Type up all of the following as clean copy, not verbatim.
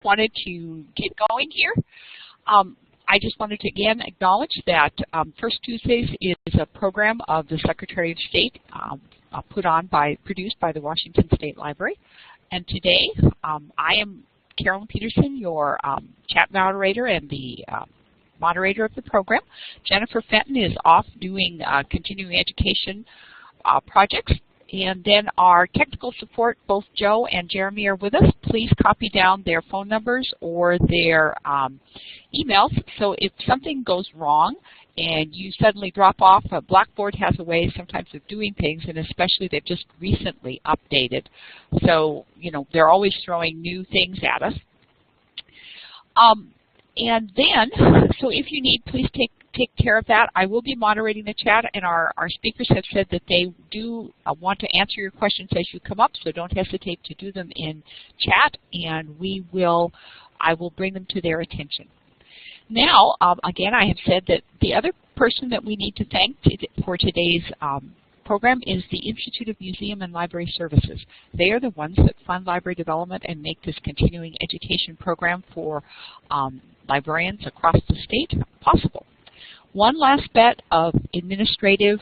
wanted to get going here. I just wanted to again acknowledge that First Tuesdays is a program of the Secretary of State produced by the Washington State Library. And today I am Carolyn Peterson, your chat moderator and the moderator of the program. Jennifer Fenton is off doing continuing education projects. And then our technical support, both Joe and Jeremy are with us. Please copy down their phone numbers or their emails. So if something goes wrong and you suddenly drop off, Blackboard has a way sometimes of doing things, and especially they've just recently updated. So, you know, they're always throwing new things at us. And then, so if you need, please take care of that. I will be moderating the chat, and our speakers have said that they do want to answer your questions as you come up, so don't hesitate to do them in chat, and I will bring them to their attention. Now, again, I have said that the other person that we need to thank for today's program is the Institute of Museum and Library Services. They are the ones that fund library development and make this continuing education program for librarians across the state possible. One last bit of administrative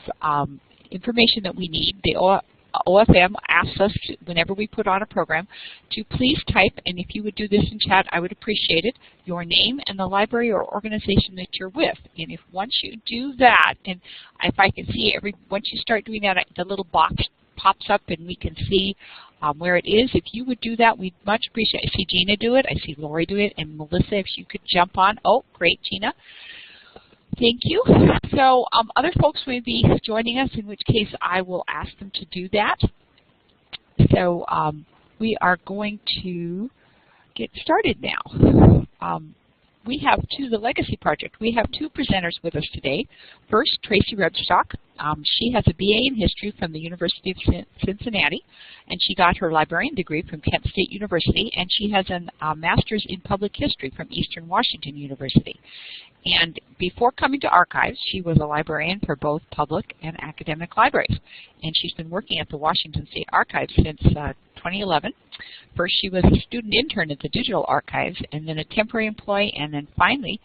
information that we need. The OFM asks us, whenever we put on a program, to please type, and if you would do this in chat, I would appreciate it, your name and the library or organization that you're with. And if once you do that, and if I can see once you start doing that, the little box pops up and we can see where it is. If you would do that, we'd much appreciate it. I see Gina do it, I see Lori do it, and Melissa, if you could jump on. Oh, great, Gina. Thank you. So other folks may be joining us, in which case I will ask them to do that. So we are going to get started now. We have the Legacy Project. We have two presenters with us today. First, Tracy Rebstock. She has a BA in History from the University of Cincinnati, and she got her librarian degree from Kent State University, and she has a master's in Public History from Eastern Washington University. And before coming to archives, she was a librarian for both public and academic libraries. And she's been working at the Washington State Archives since 2011. First, she was a student intern at the Digital Archives, and then a temporary employee, and then finally,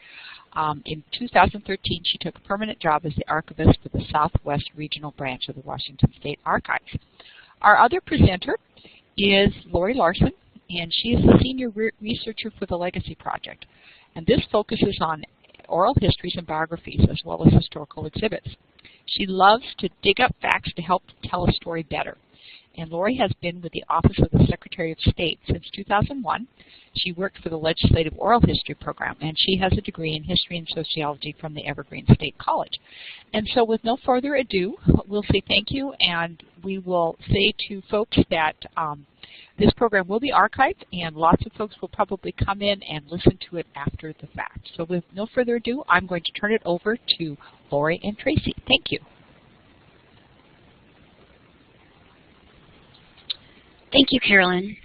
in 2013, she took a permanent job as the archivist for the Southwest Regional Branch of the Washington State Archives. Our other presenter is Lori Larson, and she is the senior researcher for the Legacy Project. And this focuses on oral histories and biographies, as well as historical exhibits. She loves to dig up facts to help tell a story better. And Lori has been with the Office of the Secretary of State since 2001. She worked for the Legislative Oral History Program, and she has a degree in History and Sociology from the Evergreen State College. And so with no further ado, we'll say thank you, and we will say to folks that this program will be archived, and lots of folks will probably come in and listen to it after the fact. So with no further ado, I'm going to turn it over to Lori and Tracy. Thank you. Thank you, Carolyn.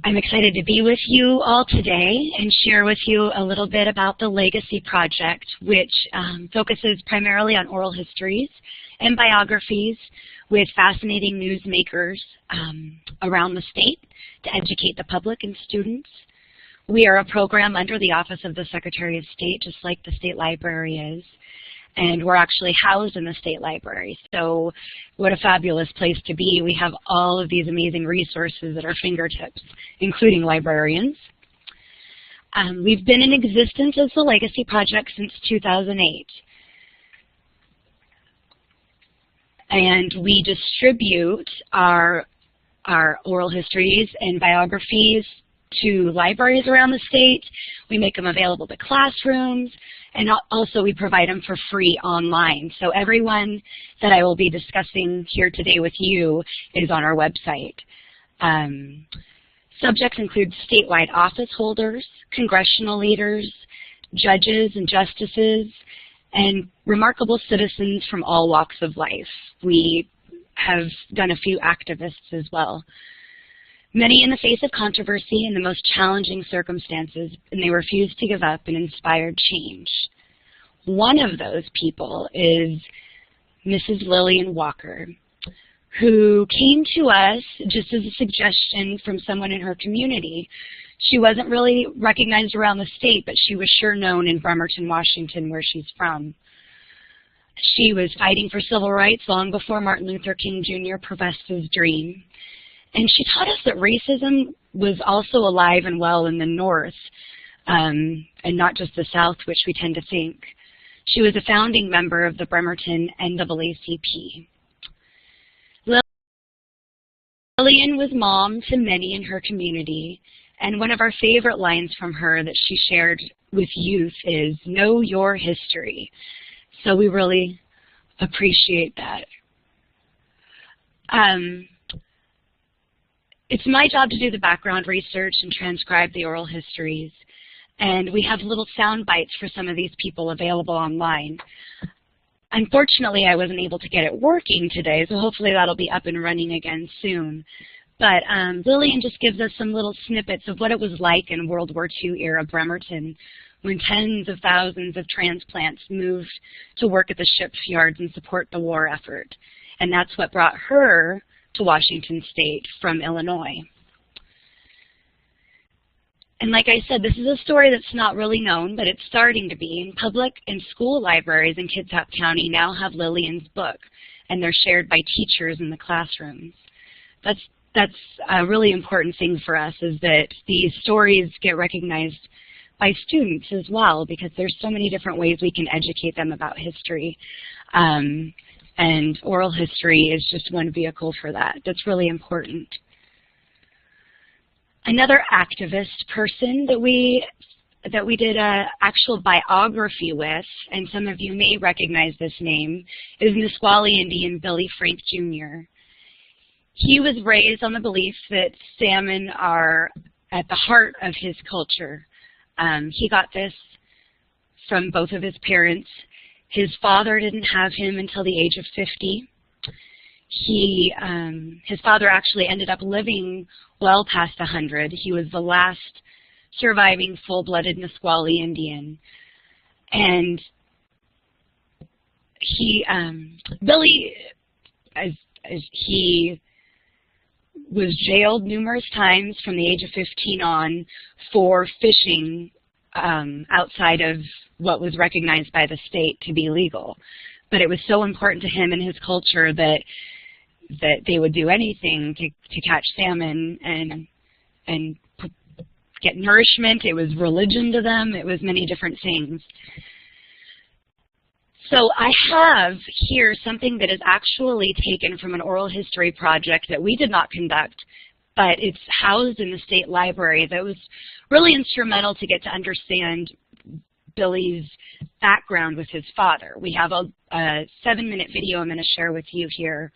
I'm excited to be with you all today and share with you a little bit about the Legacy Project, which focuses primarily on oral histories and biographies with fascinating newsmakers around the state to educate the public and students. We are a program under the Office of the Secretary of State, just like the State Library is. And we're actually housed in the State Library. So what a fabulous place to be. We have all of these amazing resources at our fingertips, including librarians. We've been in existence as the Legacy Project since 2008. And we distribute our oral histories and biographies to libraries around the state. We make them available to classrooms, and also we provide them for free online. So everyone that I will be discussing here today with you is on our website. Subjects include statewide office holders, congressional leaders, judges and justices, and remarkable citizens from all walks of life. We have done a few activists as well. Many in the face of controversy and the most challenging circumstances, and they refused to give up and inspired change. One of those people is Mrs. Lillian Walker, who came to us just as a suggestion from someone in her community. She wasn't really recognized around the state, but she was sure known in Bremerton, Washington, where she's from. She was fighting for civil rights long before Martin Luther King Jr. professed his dream. And she taught us that racism was also alive and well in the North, and not just the South, which we tend to think. She was a founding member of the Bremerton NAACP. Lillian was mom to many in her community, and one of our favorite lines from her that she shared with youth is, "Know your history." So we really appreciate that. It's my job to do the background research and transcribe the oral histories, and we have little sound bites for some of these people available online. Unfortunately, I wasn't able to get it working today, so hopefully that'll be up and running again soon. But Lillian just gives us some little snippets of what it was like in World War II era Bremerton, when tens of thousands of transplants moved to work at the shipyards and support the war effort. And that's what brought her to Washington State from Illinois. And like I said, this is a story that's not really known, but it's starting to be. And public and school libraries in Kitsap County now have Lillian's book, and they're shared by teachers in the classrooms. That's a really important thing for us, is that these stories get recognized by students as well, because there's so many different ways we can educate them about history. And oral history is just one vehicle for that. That's really important. Another activist person that we did an actual biography with, and some of you may recognize this name, is Nisqually Indian Billy Frank Jr. He was raised on the belief that salmon are at the heart of his culture. He got this from both of his parents. His father didn't have him until the age of 50. His father actually ended up living well past 100. He was the last surviving full-blooded Nisqually Indian. And Billy, he was jailed numerous times from the age of 15 on for fishing outside of what was recognized by the state to be legal. But it was so important to him and his culture that they would do anything to catch salmon and get nourishment. It was religion to them. It was many different things. So I have here something that is actually taken from an oral history project that we did not conduct, but it's housed in the state library that was really instrumental to get to understand Billy's background with his father. We have a 7-minute video I'm going to share with you here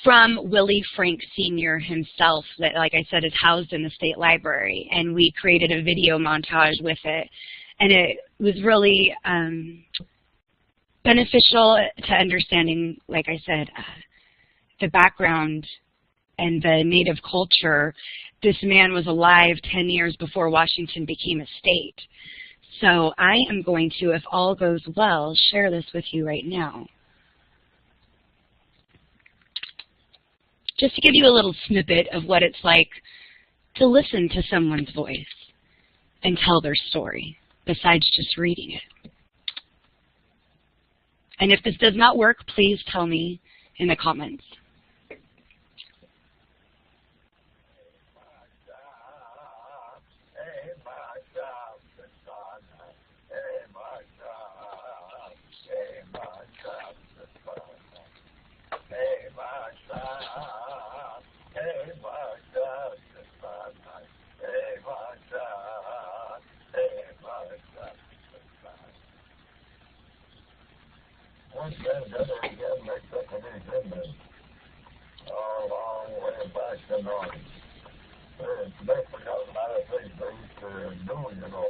from Willie Frank Sr. himself that, like I said, is housed in the state library. And we created a video montage with it. And it was really beneficial to understanding, like I said, the background and the Native culture. This man was alive 10 years before Washington became a state. So I am going to, if all goes well, share this with you right now. Just to give you a little snippet of what it's like to listen to someone's voice and tell their story, besides just reading it. And if this does not work, please tell me in the comments. One thing that again makes up for these Indians a long way back to north. They forgot a lot of things they used to do,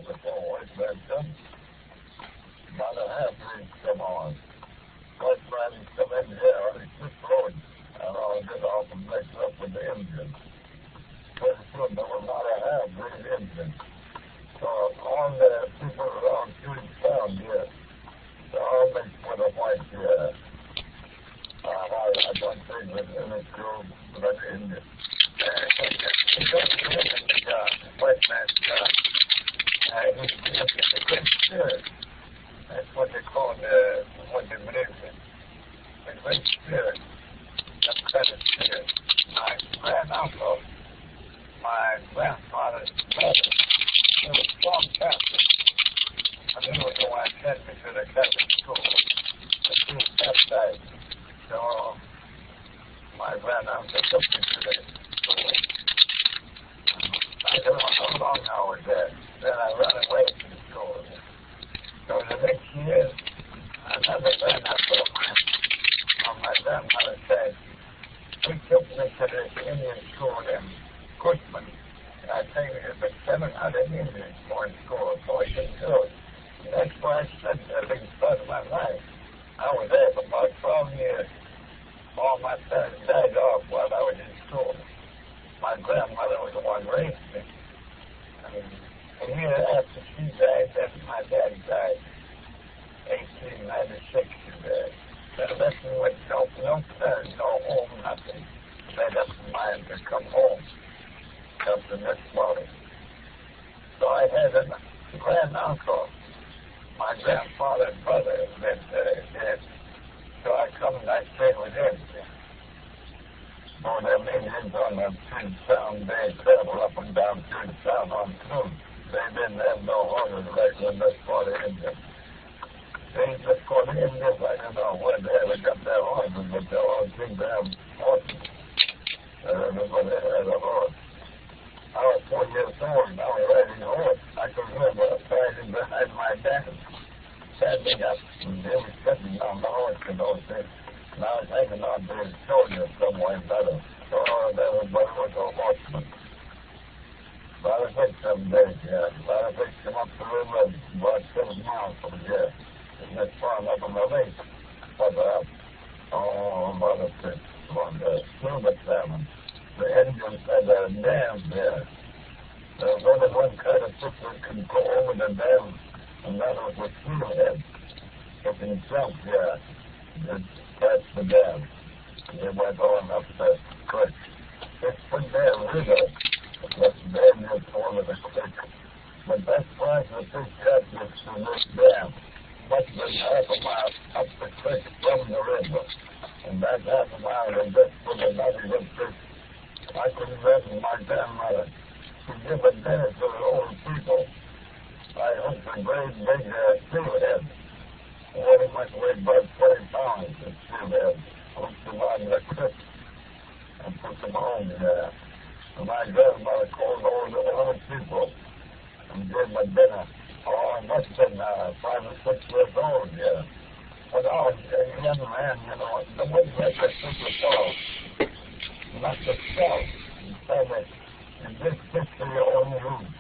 before white men come. A lot of half-breeds come on. White men come in here, they quit roads, and all get off and mix up with the Indians. Pretty soon there were a lot of half-breed Indians. So all the people around Puget Sound here, they're all mixed with a white here. I don't think white man's he's the Great Spirit. That's what they call what they believe in. The Great Spirit. The credit spirit. My granduncle, my grandfather's brother, he was strong Catholic. And he was the one who sent me to the Catholic school. The two baptized. So my granduncle took me to the school. I don't know how long I was there. Then I ran away from the school. So the next year, another granduncle of my grandmother said, he took me to this Indian school in Cushman. And I think there had been 700 Indians going to school, so I couldn't do it. And that's why I spent the biggest part of my life. I was there for about 12 years. All my parents died off while I was in school. My grandmother was the one who raised me. A year after she died, after my dad died, 1896 she died. That left me with no parents, no home, nothing. Made up my mind to come home, come to this morning. So I had a granduncle. My grandfather's brother lived dead. So I come and I stayed with him. Oh, them Indians on the Twin Sound, they travel up and down Twin Sound on cruise. They didn't have no horses like when that's for the Indians. They just for the Indians, I don't know where they ever got their horses, but they all seem to have horses. Everybody had a horse. I was 4 years old, and I was riding a horse. I could remember riding behind my dad, standing up, and they were sitting on the horse in those days. And I was hanging on to his shoulder somewhere better. So everybody was a horseman. A lot of things some days, yeah. A lot of things come up the river about 7 miles from here. And that's far up on the lake. But, about a fish on the silver salmon. The Indians had a dam there. There was only one kind of fish that could go over the dam, and that was a steelhead. It can jump there. That's the dam. They went on up the creek. It's the dam river. That's the dam is over the creek. But that's why the fish got this to this dam. Much than half a mile up the creek from the river. And that half a mile is just for the nutty good fish. I could imagine my grandmother to give a dinner to the old people. I hooked a great big steelhead. What it might weigh about 20 pounds, the steelhead. Hooked them on the creek and put them home there. And my grandmother called all the old people and gave them a dinner. Oh, I must have been 5 or 6 years old, yeah. But I was a young man, you know, the way that I took the soul, not the self, and say that, and this fits for your own use.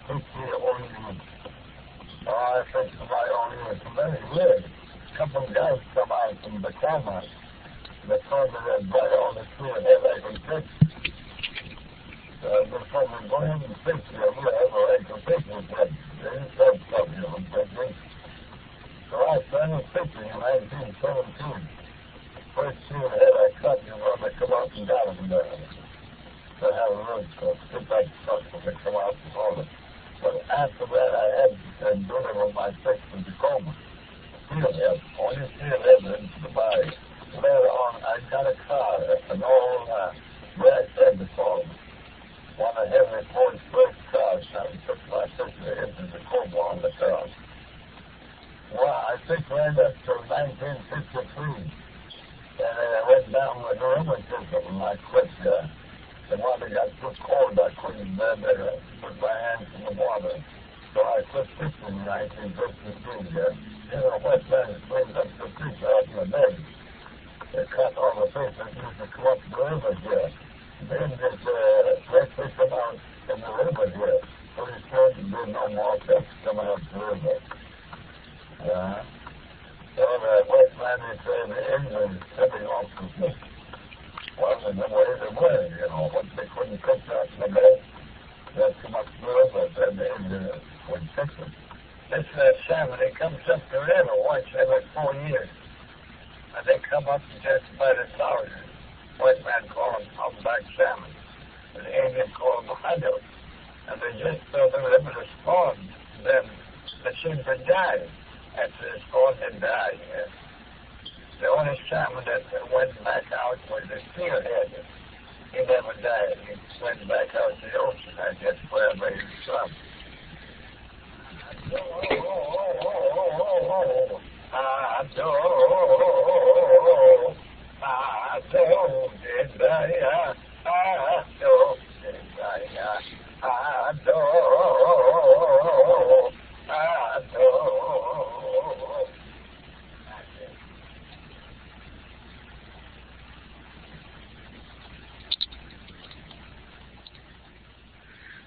Fits for your own use. Oh, I fix for my own use. Very weird. A couple of guys come out from the camera. They told me that by all the food that I can fix. They told me, go ahead and fix it, whatever I can fix it. They didn't say something, but they so I started fixing in 1917. First steelhead I cut, you know, they come out and down and down. They have a road to sit back truck when they come out and hold it. But after that, I had to deliver my fix in Tacoma. Steelhead, only steelhead into the body. Later on, I got a car, an old brass head before me. One of Henry Ford's first cars, I took my sister into Tacoma on the car. Well, I think right up to 1953. And I went down with rheumatism and I quit there. The water got too cold, I couldn't bear put my hands in the water. So I quit fishing in 1953 there. You know, West Land is cleaned up the fish out in the day. They cut all the fish that used to come up the river here. Then just let fish come out in the river here. So they started to do no more fish coming up the river. So the West Land is the Indians stepping off the fish. Well, in the way they were, you know, once they couldn't cook that in the day, they'd come up the river, then the Indians would fix it. This salmon, it comes up the river once every 4 years. And they come up to just about 1,000. White man call them humpback salmon. And alien called Mado. And they just they were able to spawn them that seemed to die after the spawn had died. The only salmon that went back out was the steelhead. He never died. He went back out to the ocean, I guess, wherever he was from.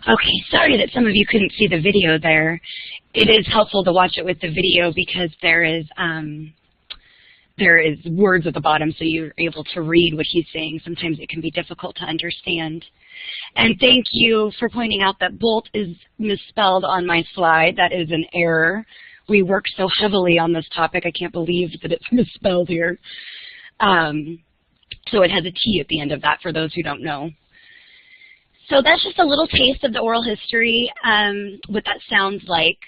Okay, sorry that some of you couldn't see the video there. It is helpful to watch it with the video because there is words at the bottom so you're able to read what he's saying. Sometimes it can be difficult to understand. And thank you for pointing out that bolt is misspelled on my slide. That is an error. We worked so heavily on this topic, I can't believe that it's misspelled here. So it has a T at the end of that for those who don't know. So that's just a little taste of the oral history, what that sounds like.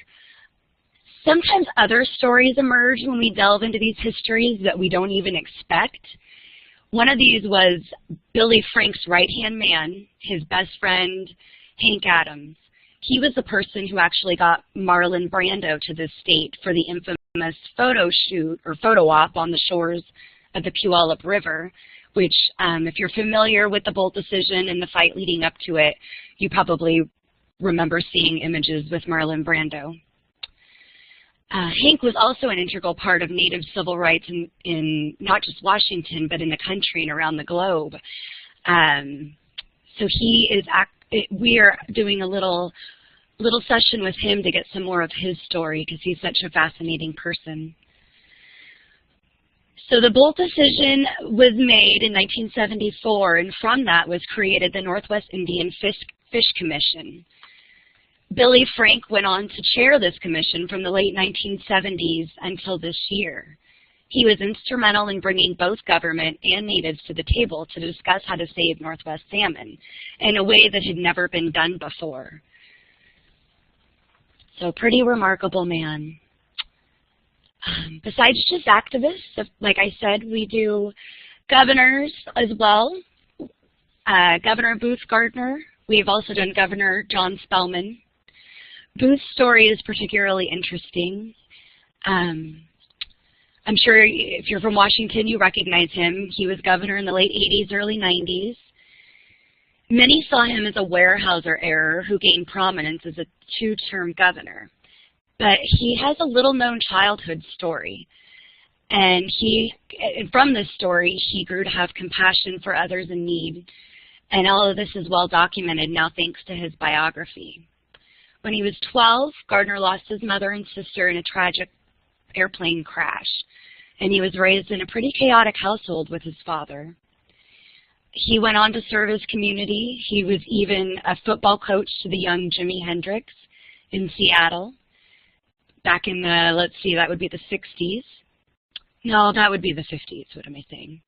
Sometimes other stories emerge when we delve into these histories that we don't even expect. One of these was Billy Frank's right-hand man, his best friend, Hank Adams. He was the person who actually got Marlon Brando to this state for the infamous photo shoot or photo op on the shores of the Puyallup River, which, if you're familiar with the Bolt decision and the fight leading up to it, you probably remember seeing images with Marlon Brando. Hank was also an integral part of Native civil rights in not just Washington, but in the country and around the globe. So he is, we are doing a little session with him to get some more of his story because he's such a fascinating person. So the Bolt decision was made in 1974, and from that was created the Northwest Indian Fish Commission. Billy Frank went on to chair this commission from the late 1970s until this year. He was instrumental in bringing both government and natives to the table to discuss how to save Northwest salmon in a way that had never been done before. So pretty remarkable man. Besides just activists, like I said, we do governors as well. Governor Booth Gardner. We've also done Governor John Spellman. Booth's story is particularly interesting. I'm sure if you're from Washington, you recognize him. He was governor in the late 80s, early 90s. Many saw him as a Weyerhaeuser heir who gained prominence as a two-term governor. But he has a little-known childhood story. And from this story, he grew to have compassion for others in need. And all of this is well documented now thanks to his biography. When he was 12, Gardner lost his mother and sister in a tragic airplane crash. And he was raised in a pretty chaotic household with his father. He went on to serve his community. He was even a football coach to the young Jimi Hendrix in Seattle. Back in the, let's see, that would be the 60s. No, that would be the 50s, what am I saying?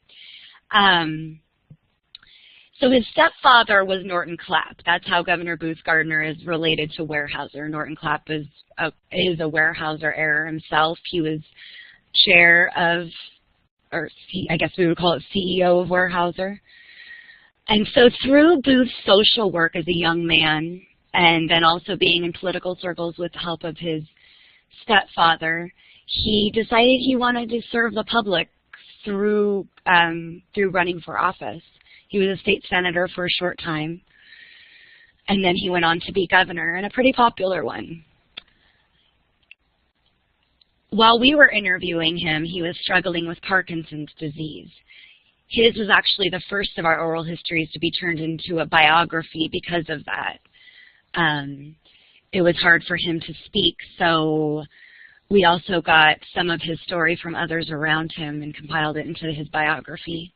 So his stepfather was Norton Clapp. That's how Governor Booth Gardner is related to Weyerhaeuser. Norton Clapp is a Weyerhaeuser heir himself. He was chair of, or I guess we would call it CEO of Weyerhaeuser. And so through Booth's social work as a young man, and then also being in political circles with the help of his stepfather, he decided he wanted to serve the public through running for office. He was a state senator for a short time, and then he went on to be governor, and a pretty popular one. While we were interviewing him, he was struggling with Parkinson's disease. His was actually the first of our oral histories to be turned into a biography because of that. It was hard for him to speak, so we also got some of his story from others around him and compiled it into his biography.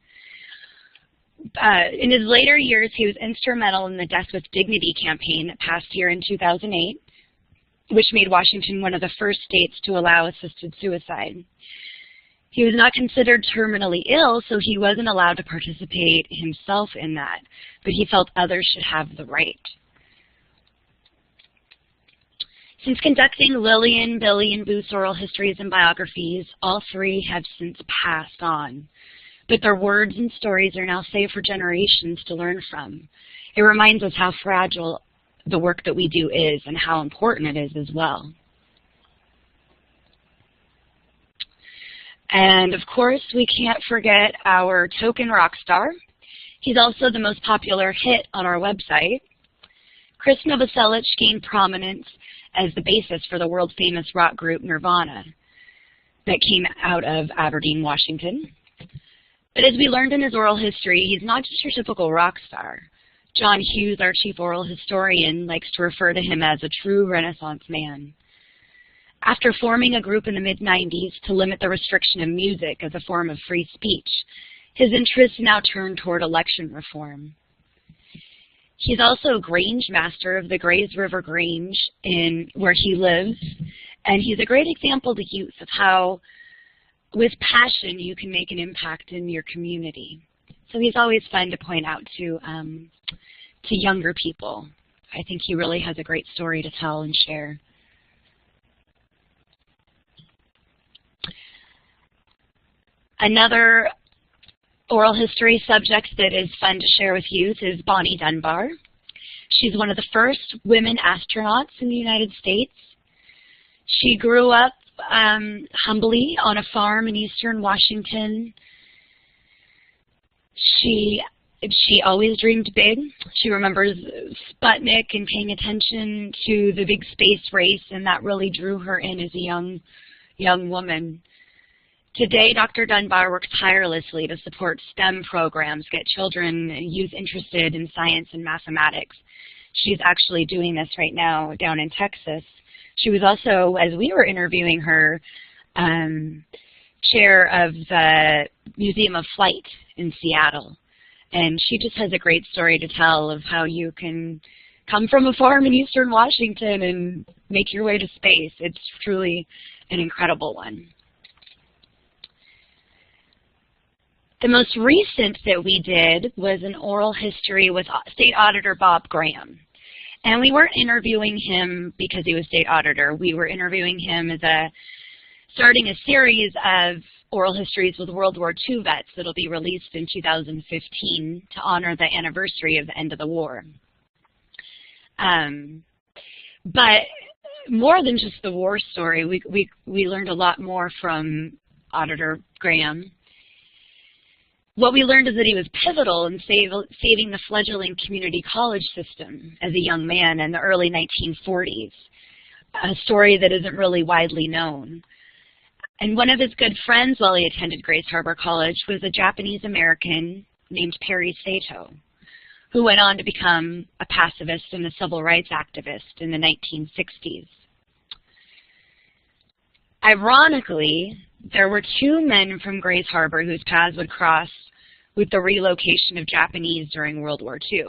In his later years, he was instrumental in the Death with Dignity campaign that passed here in 2008, which made Washington one of the first states to allow assisted suicide. He was not considered terminally ill, so he wasn't allowed to participate himself in that, but he felt others should have the right. Since conducting Lillian, Billy, and Booth's oral histories and biographies, all three have since passed on. But their words and stories are now saved for generations to learn from. It reminds us how fragile the work that we do is and how important it is as well. And of course, we can't forget our token rock star. He's also the most popular hit on our website. Krist Novoselic gained prominence as the basis for the world-famous rock group Nirvana that came out of Aberdeen, Washington. But as we learned in his oral history, he's not just your typical rock star. John Hughes, our chief oral historian, likes to refer to him as a true Renaissance man. After forming a group in the mid-90s to limit the restriction of music as a form of free speech, his interests now turn toward election reform. He's also a Grange master of the Grays River Grange where he lives, and he's a great example to youth of how, with passion, you can make an impact in your community. So he's always fun to point out to younger people. I think he really has a great story to tell and share. Another oral history subject that is fun to share with youth is Bonnie Dunbar. She's one of the first women astronauts in the United States. She grew up humbly on a farm in eastern Washington. She always dreamed big. She remembers Sputnik and paying attention to the big space race, and that really drew her in as a young woman. Today, Dr. Dunbar works tirelessly to support STEM programs, get children and youth interested in science and mathematics. She's actually doing this right now down in Texas. She was also, as we were interviewing her, chair of the Museum of Flight in Seattle. And she just has a great story to tell of how you can come from a farm in eastern Washington and make your way to space. It's truly an incredible one. The most recent that we did was an oral history with State Auditor Bob Graham. And we weren't interviewing him because he was State Auditor. We were interviewing him as starting a series of oral histories with World War II vets that will be released in 2015 to honor the anniversary of the end of the war. But more than just the war story, we learned a lot more from Auditor Graham. What we learned is that he was pivotal in saving the fledgling community college system as a young man in the early 1940s, a story that isn't really widely known. And one of his good friends while he attended Grays Harbor College was a Japanese-American named Perry Sato, who went on to become a pacifist and a civil rights activist in the 1960s. Ironically, there were two men from Grays Harbor whose paths would cross with the relocation of Japanese during World War II.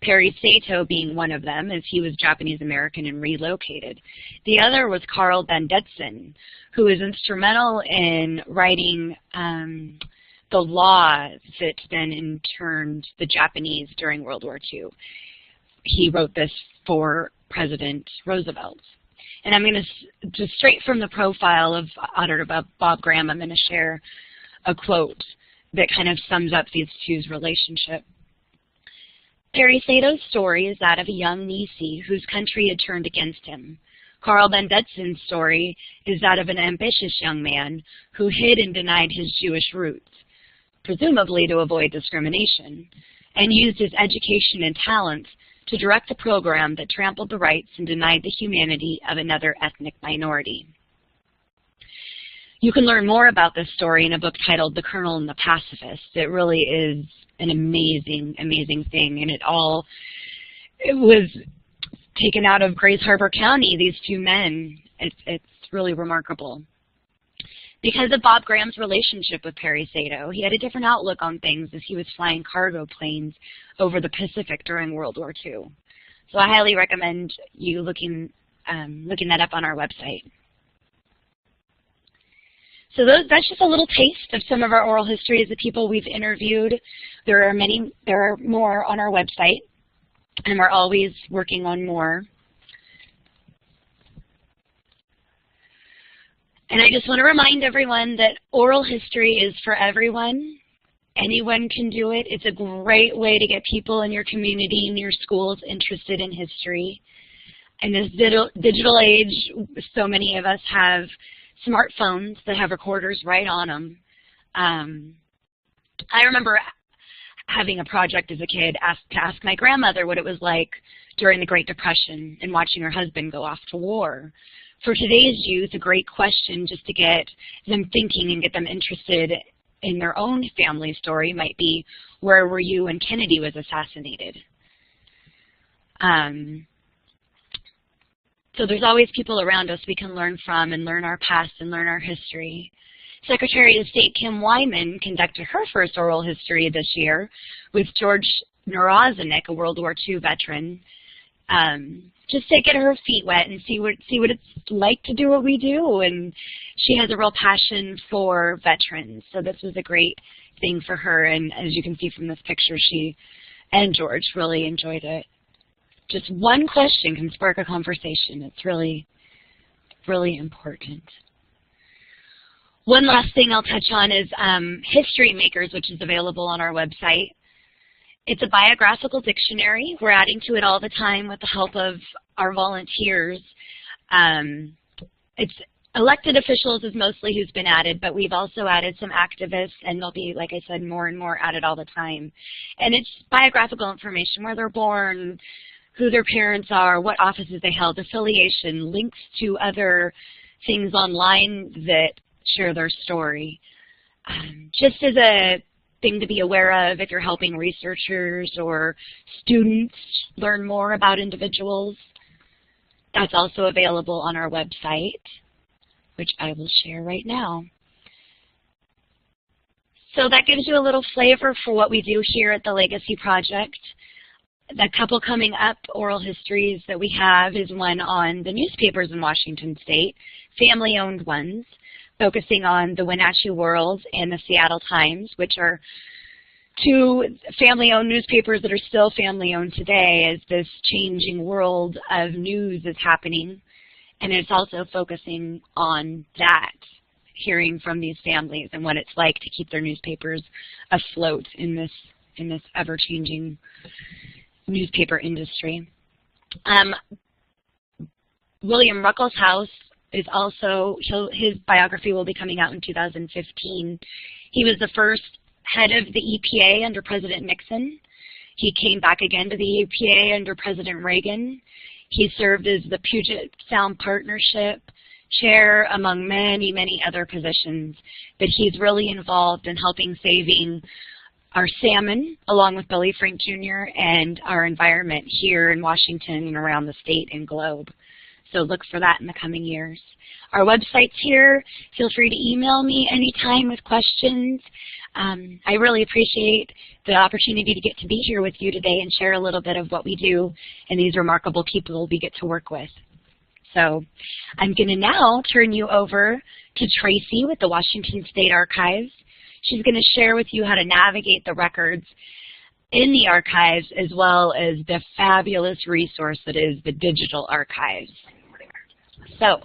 Perry Sato being one of them, as he was Japanese-American and relocated. The other was Carl Bandetson, who was instrumental in writing the law that then interned the Japanese during World War II. He wrote this for President Roosevelt. And I'm going to, just straight from the profile of Auditor Bob Graham, I'm going to share a quote that kind of sums up these two's relationship. Perry Sato's story is that of a young Nisi whose country had turned against him. Carl Bandetson's story is that of an ambitious young man who hid and denied his Jewish roots, presumably to avoid discrimination, and used his education and talents to direct a program that trampled the rights and denied the humanity of another ethnic minority. You can learn more about this story in a book titled The Colonel and the Pacifist. It really is an amazing, amazing thing, and it was taken out of Grays Harbor County, these two men. It's really remarkable. Because of Bob Graham's relationship with Perry Sato, he had a different outlook on things as he was flying cargo planes over the Pacific during World War II. So I highly recommend you looking that up on our website. So that's just a little taste of some of our oral histories of people we've interviewed. There are more on our website, and we're always working on more. And I just want to remind everyone that oral history is for everyone. Anyone can do it. It's a great way to get people in your community and your schools interested in history. In this digital age, so many of us have smartphones that have recorders right on them. I remember having a project as a kid to ask my grandmother what it was like during the Great Depression and watching her husband go off to war. For today's youth, a great question just to get them thinking and get them interested in their own family story might be, where were you when Kennedy was assassinated? So there's always people around us we can learn from and learn our past and learn our history. Secretary of State Kim Wyman conducted her first oral history this year with George Novoselic, a World War II veteran, just to get her feet wet and see what it's like to do what we do. And she has a real passion for veterans, so this was a great thing for her. And as you can see from this picture, she and George really enjoyed it. Just one question can spark a conversation. It's really, really important. One last thing I'll touch on is History Makers, which is available on our website. It's a biographical dictionary. We're adding to it all the time with the help of our volunteers. It's elected officials is mostly who's been added, but we've also added some activists, and there'll be, like I said, more and more added all the time. And it's biographical information, where they're born, who their parents are, what offices they held, affiliation, links to other things online that share their story. Just as a thing to be aware of if you're helping researchers or students learn more about individuals. That's also available on our website, which I will share right now. So that gives you a little flavor for what we do here at the Legacy Project. The couple coming up oral histories that we have is one on the newspapers in Washington State, family-owned ones, focusing on the Wenatchee World and the Seattle Times, which are two family-owned newspapers that are still family-owned today as this changing world of news is happening. And it's also focusing on that, hearing from these families and what it's like to keep their newspapers afloat in this ever-changing newspaper industry. William Ruckelshaus is also, his biography will be coming out in 2015. He was the first head of the EPA under President Nixon. He came back again to the EPA under President Reagan. He served as the Puget Sound Partnership chair, among many, many other positions. But he's really involved in helping saving our salmon, along with Billy Frank Jr., and our environment here in Washington and around the state and globe. So look for that in the coming years. Our website's here. Feel free to email me anytime with questions. I really appreciate the opportunity to get to be here with you today and share a little bit of what we do and these remarkable people we get to work with. So I'm going to now turn you over to Tracy with the Washington State Archives. She's going to share with you how to navigate the records in the archives, as well as the fabulous resource that is the digital archives. So,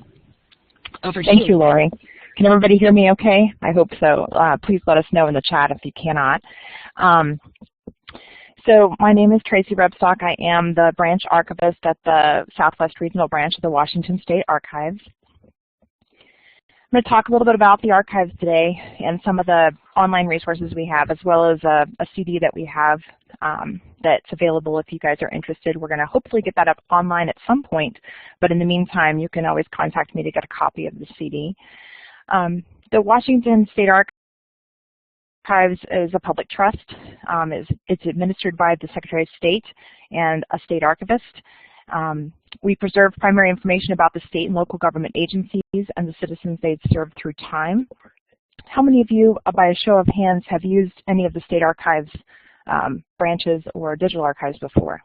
over to you. Thank you, Lori. Can everybody hear me okay? I hope so. Please let us know in the chat if you cannot. So my name is Tracy Rebstock. I am the branch archivist at the Southwest Regional Branch of the Washington State Archives. I'm going to talk a little bit about the archives today and some of the online resources we have, as well as a CD that we have that's available if you guys are interested. We're going to hopefully get that up online at some point, but in the meantime, you can always contact me to get a copy of the CD. The Washington State Archives is a public trust. It's administered by the Secretary of State and a state archivist. We preserve primary information about the state and local government agencies and the citizens they've served through time. How many of you, by a show of hands, have used any of the state archives branches or digital archives before?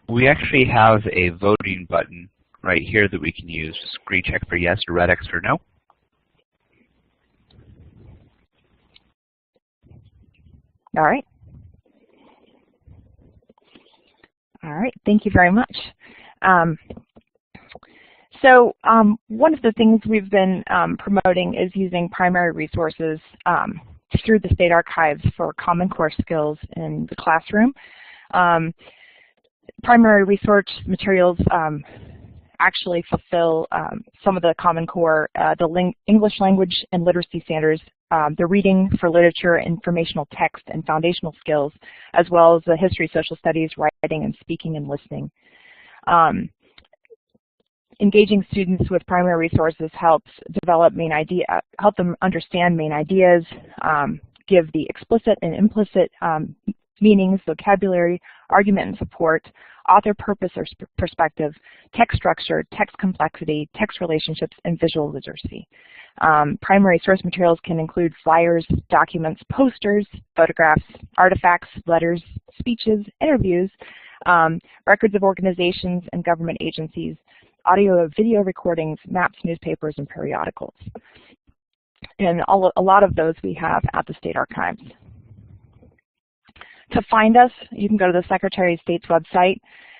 We actually have a voting button right here that we can use. Just green check for yes or red X for no. All right. All right, thank you very much. One of the things we've been promoting is using primary resources through the State Archives for Common Core skills in the classroom. Primary research materials actually fulfill some of the Common Core, the English language and literacy standards, the reading for literature, informational text, and foundational skills, as well as the history, social studies, writing, and speaking and listening. Engaging students with primary resources helps develop help them understand main ideas, give the explicit and implicit meanings, vocabulary, argument and support, author purpose or perspective, text structure, text complexity, text relationships, and visual literacy. Primary source materials can include flyers, documents, posters, photographs, artifacts, letters, speeches, interviews, records of organizations and government agencies, audio and video recordings, maps, newspapers, and periodicals. And a lot of those we have at the State Archives. To find us, you can go to the Secretary of State's website,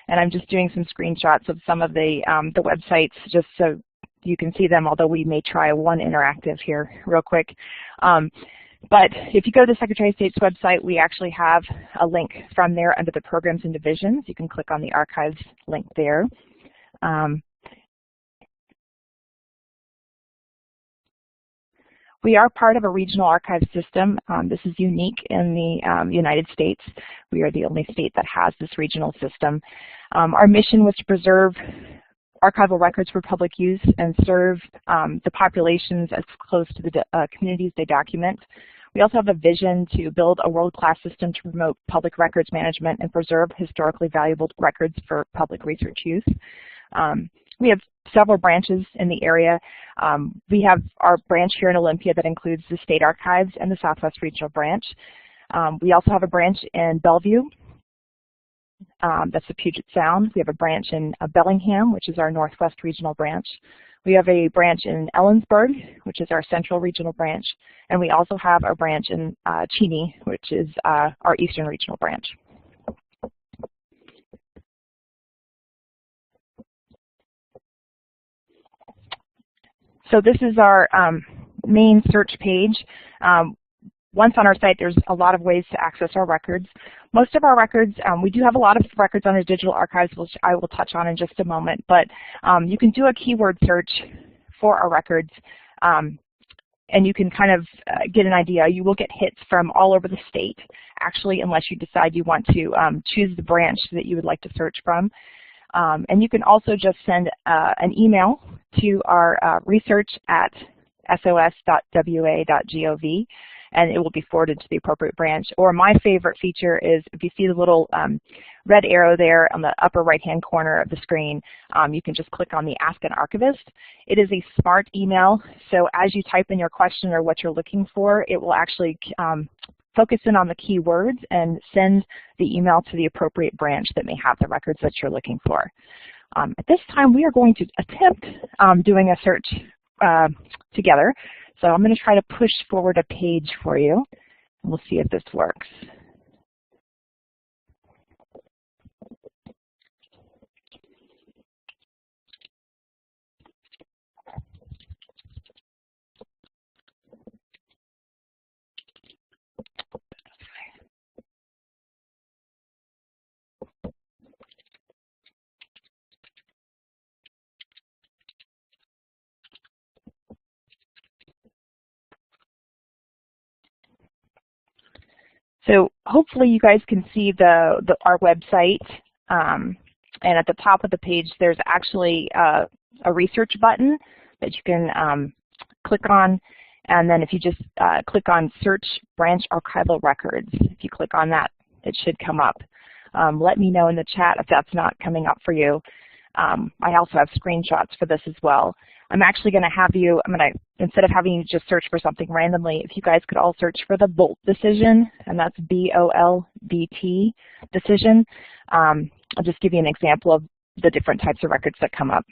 and I'm just doing some screenshots of some of the websites just so you can see them, although we may try one interactive here real quick. But if you go to the Secretary of State's website, we actually have a link from there under the programs and divisions. You can click on the archives link there. We are part of a regional archive system. This is unique in the United States. We are the only state that has this regional system. Our mission was to preserve archival records for public use and serve the populations as close to the communities they document. We also have a vision to build a world-class system to promote public records management and preserve historically valuable records for public research use. We have several branches in the area. We have our branch here in Olympia that includes the State Archives and the Southwest Regional Branch. We also have a branch in Bellevue. That's the Puget Sound. We have a branch in Bellingham, which is our Northwest Regional Branch. We have a branch in Ellensburg, which is our Central Regional Branch. And we also have a branch in Cheney, which is our Eastern Regional Branch. So this is our main search page. Once on our site, there's a lot of ways to access our records. Most of our records, we do have a lot of records on the digital archives, which I will touch on in just a moment, but you can do a keyword search for our records, and you can kind of get an idea. You will get hits from all over the state, actually, unless you decide you want to choose the branch that you would like to search from. And you can also just send an email to our research@sos.wa.gov, and it will be forwarded to the appropriate branch. Or my favorite feature is if you see the little red arrow there on the upper right-hand corner of the screen, you can just click on the Ask an Archivist. It is a smart email, so as you type in your question or what you're looking for, it will actually focus in on the keywords and send the email to the appropriate branch that may have the records that you're looking for. At this time, we are going to attempt doing a search together. So I'm going to try to push forward a page for you, and we'll see if this works. So hopefully you guys can see our website, and at the top of the page there's actually a research button that you can click on, and then if you just click on Search Branch Archival Records, if you click on that, it should come up. Let me know in the chat if that's not coming up for you. I also have screenshots for this as well. I'm actually going to have you, instead of having you just search for something randomly, if you guys could all search for the BOLT decision, and that's B-O-L-D-T decision. I'll just give you an example of the different types of records that come up.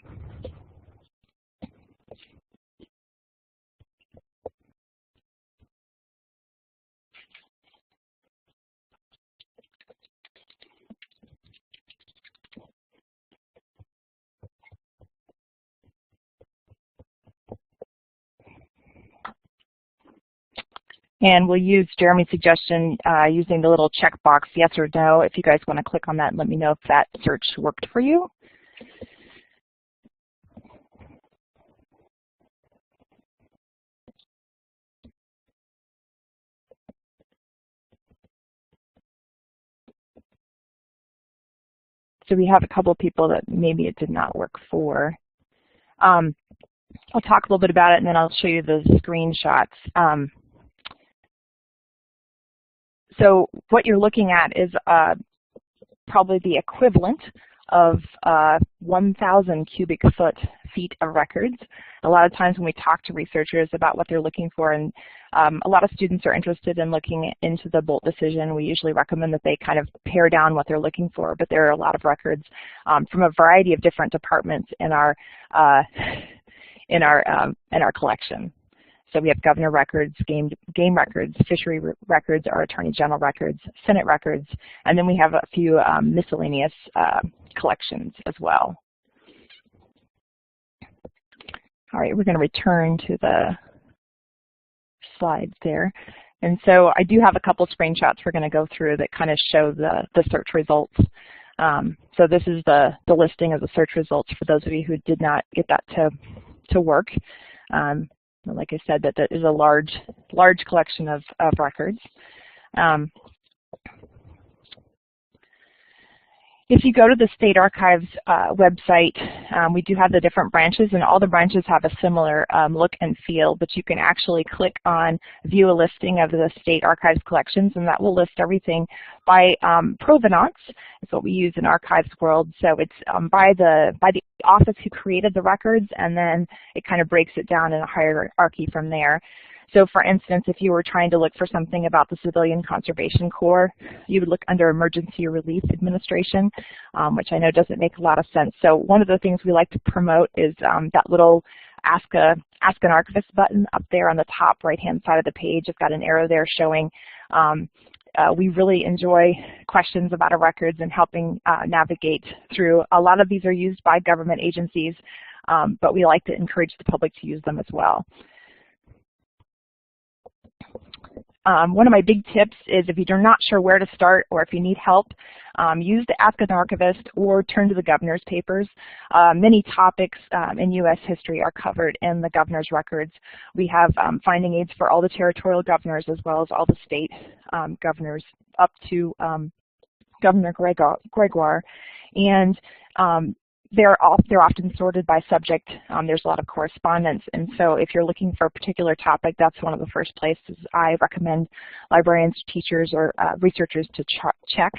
And we'll use Jeremy's suggestion using the little checkbox, yes or no, if you guys want to click on that and let me know if that search worked for you. So we have a couple of people that maybe it did not work for. I'll talk a little bit about it and then I'll show you the screenshots. So what you're looking at is probably the equivalent of 1,000 cubic feet of records. A lot of times when we talk to researchers about what they're looking for, and a lot of students are interested in looking into the Bolt decision, we usually recommend that they kind of pare down what they're looking for, but there are a lot of records from a variety of different departments in our collection. So we have governor records, game records, fishery records, our attorney general records, Senate records, and then we have a few miscellaneous collections as well. All right, we're going to return to the slides there. And so I do have a couple screenshots we're going to go through that kind of show the search results. So this is the listing of the search results for those of you who did not get that to work. Like I said, that is a large collection of records. If you go to the State Archives website, we do have the different branches, and all the branches have a similar look and feel, but you can actually click on View a Listing of the State Archives collections, and that will list everything by provenance. It's what we use in archives world. So it's by the office who created the records, and then it kind of breaks it down in a hierarchy from there. So for instance, if you were trying to look for something about the Civilian Conservation Corps, you would look under Emergency Relief Administration, which I know doesn't make a lot of sense. So one of the things we like to promote is that little Ask an Archivist button up there on the top right-hand side of the page. It's got an arrow there showing we really enjoy questions about our records and helping navigate through. A lot of these are used by government agencies, but we like to encourage the public to use them as well. One of my big tips is if you're not sure where to start or if you need help, use the Ask an Archivist or turn to the governor's papers. Many topics in U.S. history are covered in the governor's records. We have finding aids for all the territorial governors as well as all the state governors up to Governor Gregoire. And they're often sorted by subject. There's a lot of correspondence, and so if you're looking for a particular topic, that's one of the first places I recommend librarians, teachers, or researchers to check.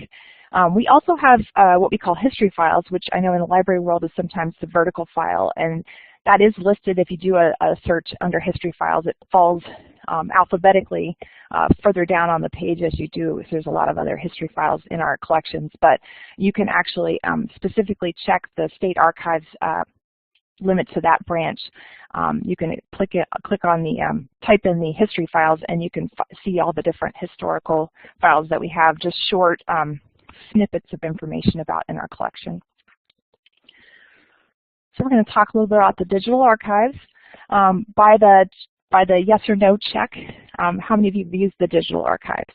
We also have what we call history files, which I know in the library world is sometimes the vertical file, and that is listed if you do a search under history files. It falls alphabetically further down on the page as you do. So there's a lot of other history files in our collections, but you can actually specifically check the State Archives limit to that branch. You can click on the type in the history files, and you can see all the different historical files that we have, just short snippets of information about in our collection. So we're going to talk a little bit about the digital archives. By the yes or no check, how many of you have used the digital archives?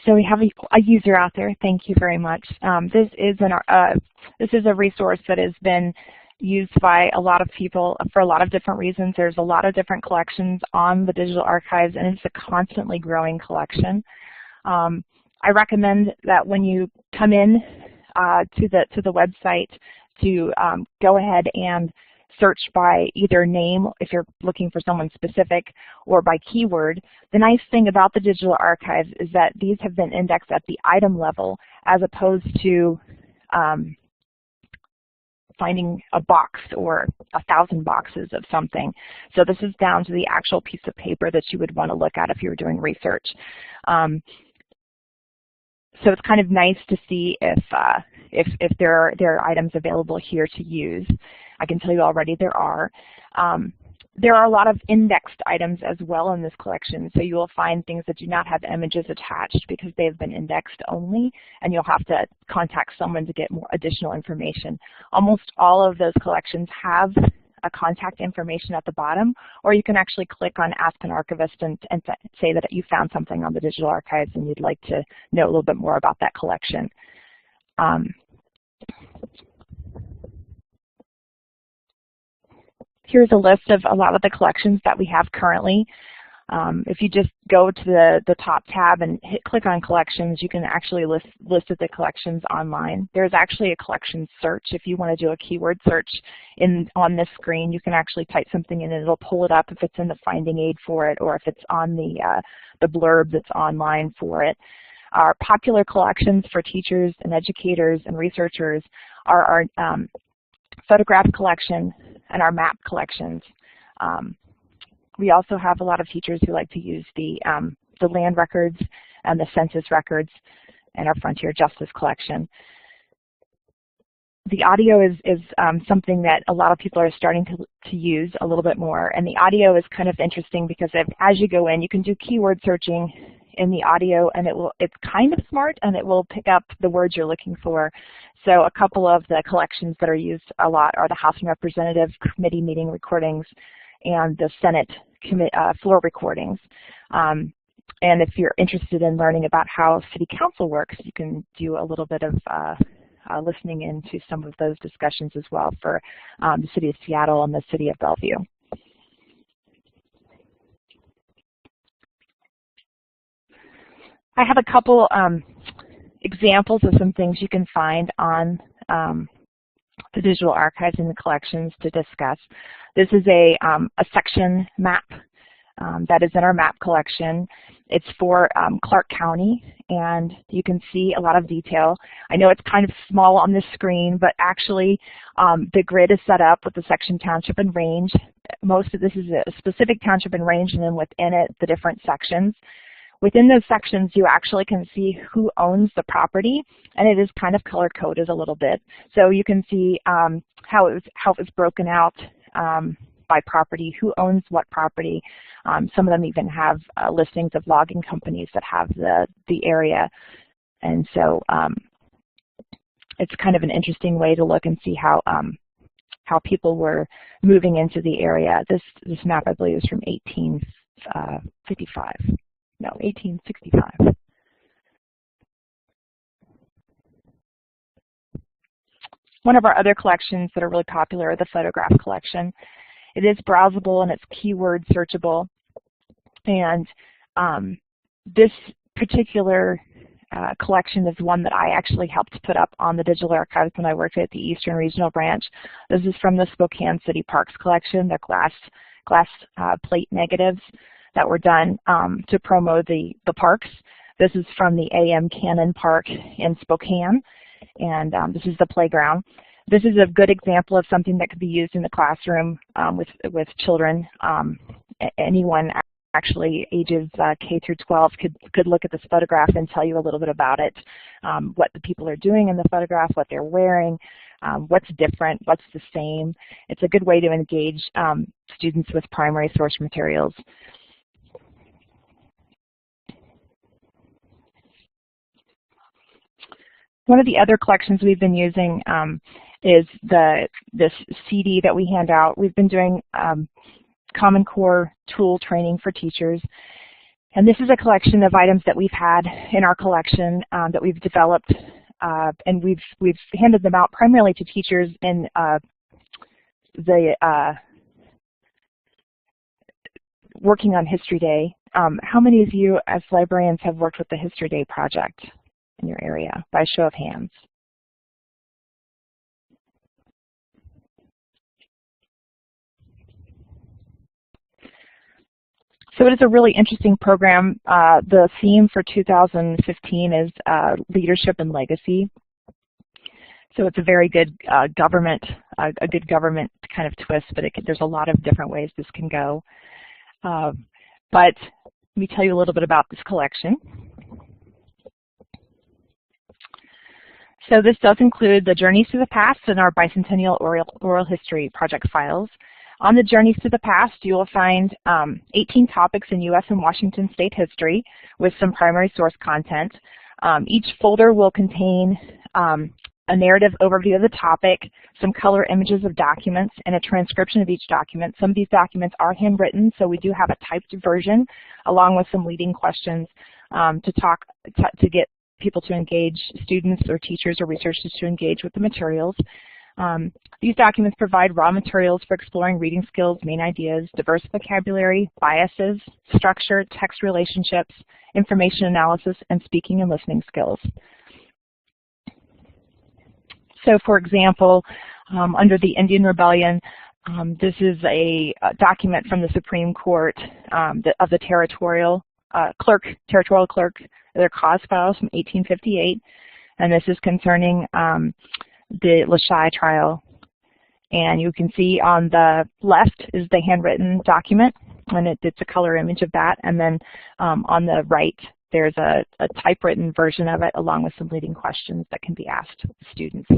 So we have a user out there. Thank you very much. This is a resource that has been used by a lot of people for a lot of different reasons. There's a lot of different collections on the digital archives, and it's a constantly growing collection. I recommend that when you come in to the website to go ahead and search by either name if you're looking for someone specific or by keyword. The nice thing about the digital archives is that these have been indexed at the item level as opposed to finding a box or 1,000 boxes of something. So this is down to the actual piece of paper that you would want to look at if you were doing research. So it's kind of nice to see if there are items available here to use. I can tell you already there are. There are a lot of indexed items as well in this collection, so you will find things that do not have images attached because they have been indexed only, and you'll have to contact someone to get more additional information. Almost all of those collections have a contact information at the bottom, or you can actually click on Ask an Archivist and say that you found something on the digital archives and you'd like to know a little bit more about that collection. Here's a list of a lot of the collections that we have currently. If you just go to the top tab and click on collections, you can actually list the collections online. There's actually a collection search. If you want to do a keyword search on this screen, you can actually type something in and it'll pull it up if it's in the finding aid for it or if it's on the blurb that's online for it. Our popular collections for teachers and educators and researchers are our photograph collection and our map collections. We also have a lot of teachers who like to use the land records and the census records and our Frontier Justice collection. The audio is something that a lot of people are starting to use a little bit more, and the audio is kind of interesting because as you go in, you can do keyword searching in the audio, and it's kind of smart, and it will pick up the words you're looking for. So a couple of the collections that are used a lot are the House and Representative Committee meeting recordings and the Senate floor recordings. And if you're interested in learning about how City Council works, you can do a little bit of listening into some of those discussions as well for the City of Seattle and the City of Bellevue. I have a couple examples of some things you can find on the digital archives and the collections to discuss. This is a section map that is in our map collection. It's for Clark County, and you can see a lot of detail. I know it's kind of small on this screen, but actually the grid is set up with the section, township, and range. Most of this is a specific township and range, and then within it, the different sections. Within those sections, you actually can see who owns the property, and it is kind of color-coded a little bit. So you can see how it was broken out by property, who owns what property. Some of them even have listings of logging companies that have the area. And so it's kind of an interesting way to look and see how people were moving into the area. This map, I believe, is from 1855. No, 1865. One of our other collections that are really popular are the photograph collection. It is browsable and it's keyword searchable. And this particular collection is one that I actually helped put up on the digital archives when I worked at the Eastern Regional Branch. This is from the Spokane City Parks collection, the glass plate negatives that were done to promote the parks. This is from the A.M. Cannon Park in Spokane, and this is the playground. This is a good example of something that could be used in the classroom with children. Anyone actually ages K through 12 could look at this photograph and tell you a little bit about it, what the people are doing in the photograph, what they're wearing, what's different, what's the same. It's a good way to engage students with primary source materials. One of the other collections we've been using is this CD that we hand out. We've been doing Common Core tool training for teachers. And this is a collection of items that we've had in our collection that we've developed, and we've handed them out primarily to teachers in working on History Day. How many of you as librarians have worked with the History Day project in your area, by show of hands? So it is a really interesting program. The theme for 2015 is leadership and legacy. So it's a very good government kind of twist, but there's a lot of different ways this can go. But let me tell you a little bit about this collection. So this does include the Journeys to the Past and our Bicentennial Oral History project files. On the Journeys to the Past, you will find 18 topics in U.S. and Washington state history with some primary source content. Each folder will contain a narrative overview of the topic, some color images of documents, and a transcription of each document. Some of these documents are handwritten, so we do have a typed version along with some leading questions to get people to engage, students or teachers or researchers to engage with the materials. These documents provide raw materials for exploring reading skills, main ideas, diverse vocabulary, biases, structure, text relationships, information analysis, and speaking and listening skills. So for example, under the Indian Rebellion, this is a document from the Supreme Court of the territorial clerk, their cause files from 1858, and this is concerning the Lachey trial. And you can see on the left is the handwritten document, and it's a color image of that, and then on the right there's a typewritten version of it along with some leading questions that can be asked students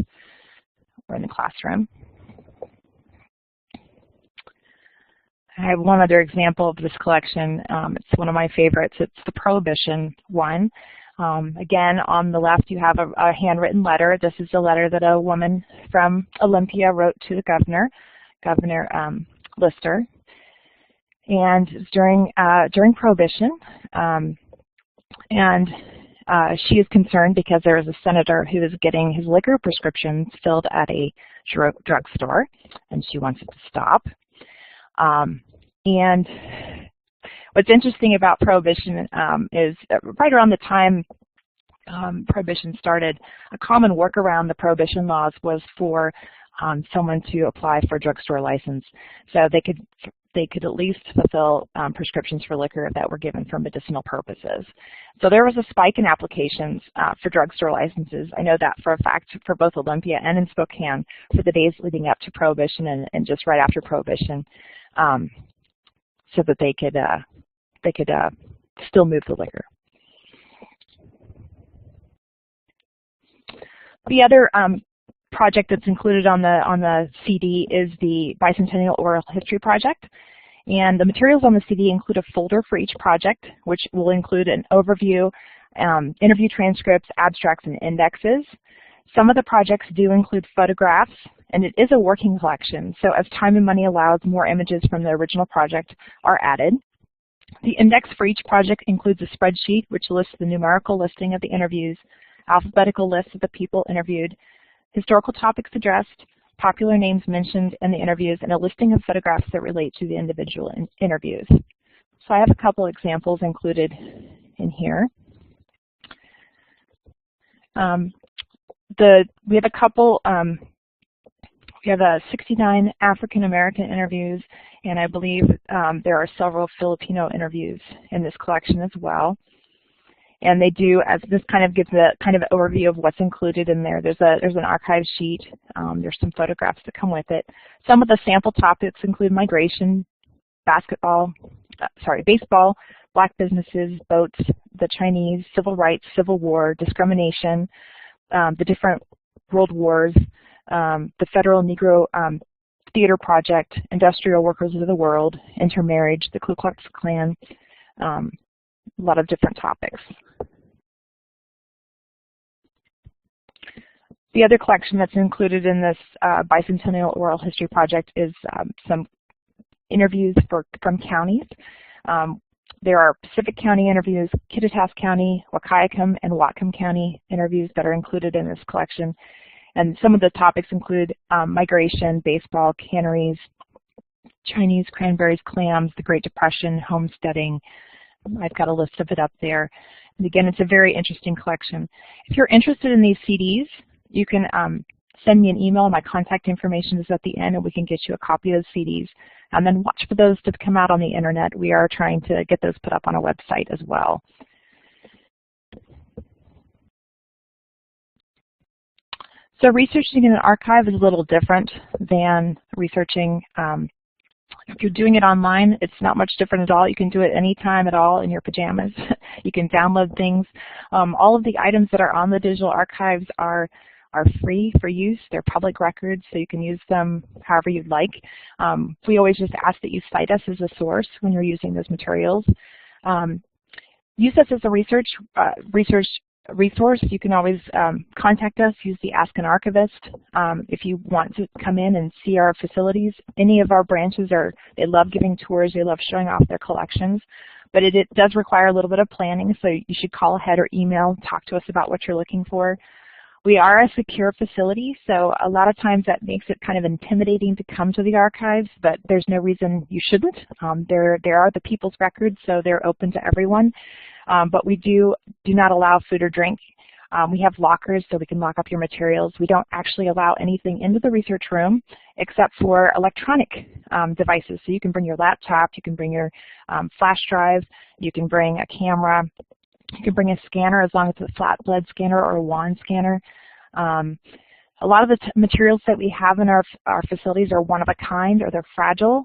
or in the classroom. I have one other example of this collection. It's one of my favorites. It's the Prohibition one. Again, on the left you have a handwritten letter. This is a letter that a woman from Olympia wrote to the governor, Governor Lister. And it's during Prohibition. She is concerned because there is a senator who is getting his liquor prescriptions filled at a drugstore, and she wants it to stop. And what's interesting about Prohibition is right around the time Prohibition started, a common workaround the Prohibition laws was for someone to apply for a drugstore license, so they could at least fulfill prescriptions for liquor that were given for medicinal purposes. So there was a spike in applications for drugstore licenses. I know that for a fact for both Olympia and in Spokane for the days leading up to Prohibition and just right after Prohibition, so that they could still move the liquor. The other project that's included on the CD is the Bicentennial Oral History Project. And the materials on the CD include a folder for each project, which will include an overview, interview transcripts, abstracts, and indexes. Some of the projects do include photographs, and it is a working collection, so as time and money allows, more images from the original project are added. The index for each project includes a spreadsheet which lists the numerical listing of the interviews, alphabetical lists of the people interviewed, historical topics addressed, popular names mentioned in the interviews, and a listing of photographs that relate to the individual interviews. So I have a couple examples included in here. We have a couple, we have 69 African American interviews, and I believe there are several Filipino interviews in this collection as well. And they do, as this kind of gives a kind of overview of what's included in there. There's an archive sheet. There's some photographs that come with it. Some of the sample topics include migration, baseball, black businesses, boats, the Chinese, civil rights, civil war, discrimination, the different world wars, the Federal Negro Theater Project, industrial workers of the world, intermarriage, the Ku Klux Klan, a lot of different topics. The other collection that's included in this Bicentennial Oral History Project is some interviews from counties. There are Pacific County interviews, Kittitas County, Wahkiakum, and Whatcom County interviews that are included in this collection. And some of the topics include migration, baseball, canneries, Chinese, cranberries, clams, the Great Depression, homesteading. I've got a list of it up there. And again, it's a very interesting collection. If you're interested in these CDs, you can send me an email. My contact information is at the end, and we can get you a copy of those CDs. And then watch for those to come out on the internet. We are trying to get those put up on a website as well. So researching in an archive is a little different than researching. If you're doing it online, it's not much different at all. You can do it anytime at all in your pajamas. You can download things. All of the items that are on the digital archives are are free for use. They're public records, so you can use them however you'd like. We always just ask that you cite us as a source when you're using those materials. Use us as a research resource. You can always contact us, use the Ask an Archivist. If you want to come in and see our facilities, any of our branches they love giving tours, they love showing off their collections, but it does require a little bit of planning, so you should call ahead or email, talk to us about what you're looking for. We are a secure facility, so a lot of times that makes it kind of intimidating to come to the archives, but there's no reason you shouldn't. There are the people's records, so they're open to everyone, but we do not allow food or drink. We have lockers so we can lock up your materials. We don't actually allow anything into the research room except for electronic devices. So you can bring your laptop, you can bring your flash drive, you can bring a camera, you can bring a scanner as long as it's a flat lead scanner or a wand scanner. A lot of the materials that we have in our facilities are one of a kind, or they're fragile.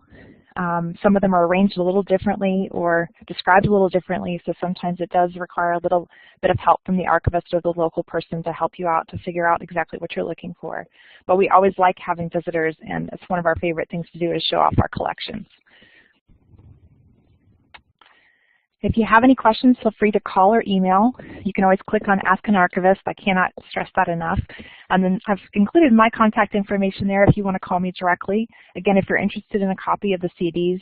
Some of them are arranged a little differently or described a little differently, so sometimes it does require a little bit of help from the archivist or the local person to help you out to figure out exactly what you're looking for. But we always like having visitors, and it's one of our favorite things to do is show off our collections. If you have any questions, feel free to call or email. You can always click on Ask an Archivist. I cannot stress that enough. And then I've included my contact information there if you want to call me directly. Again, if you're interested in a copy of the CDs,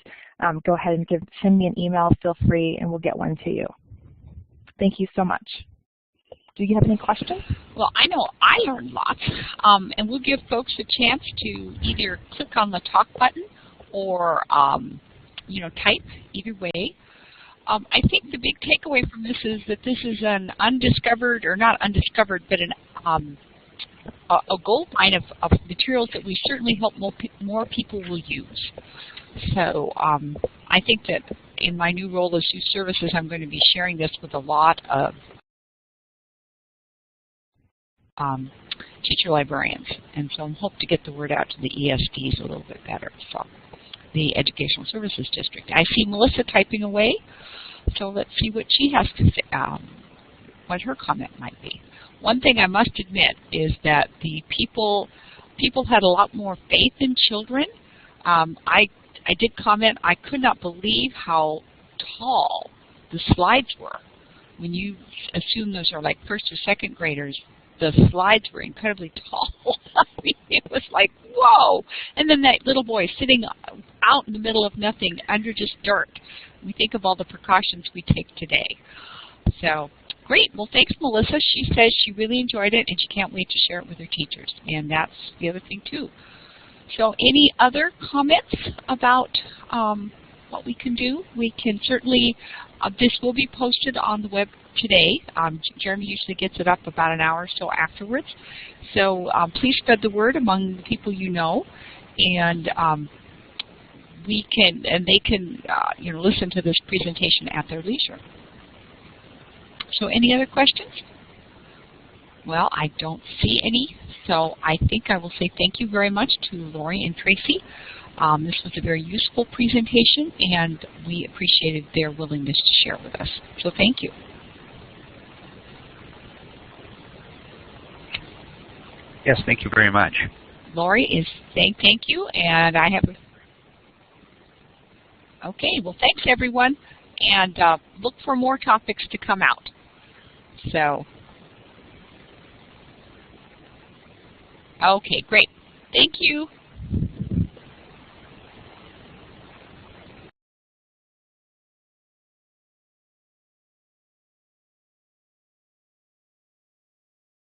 go ahead and send me an email. Feel free, and we'll get one to you. Thank you so much. Do you have any questions? Well, I know I learned lots, and we'll give folks a chance to either click on the talk button or type, either way. I think the big takeaway from this is that this is an undiscovered, or not undiscovered, but a gold mine of materials that we certainly hope more people will use. So I think that in my new role as youth services, I'm going to be sharing this with a lot of teacher librarians, and so I hope to get the word out to the ESDs a little bit better. So the Educational Services District. I see Melissa typing away, so let's see what she has to say, what her comment might be. One thing I must admit is that the people had a lot more faith in children. I did comment, I could not believe how tall the slides were. When you assume those are like first or second graders, the slides were incredibly tall. I mean, it was like, whoa! And then that little boy sitting out in the middle of nothing under just dirt. We think of all the precautions we take today. So, great. Well, thanks, Melissa. She says she really enjoyed it, and she can't wait to share it with her teachers. And that's the other thing, too. So, any other comments about what we can do? We can certainly, this will be posted on the web today. Jeremy usually gets it up about an hour or so afterwards. So please spread the word among the people you know, and they can listen to this presentation at their leisure. So any other questions? Well, I don't see any, so I think I will say thank you very much to Lori and Tracy. This was a very useful presentation, and we appreciated their willingness to share with us. So thank you. Yes, thank you very much. Lori is saying thank you, and I have okay, well, thanks, everyone, and look for more topics to come out. So, okay, great. Thank you.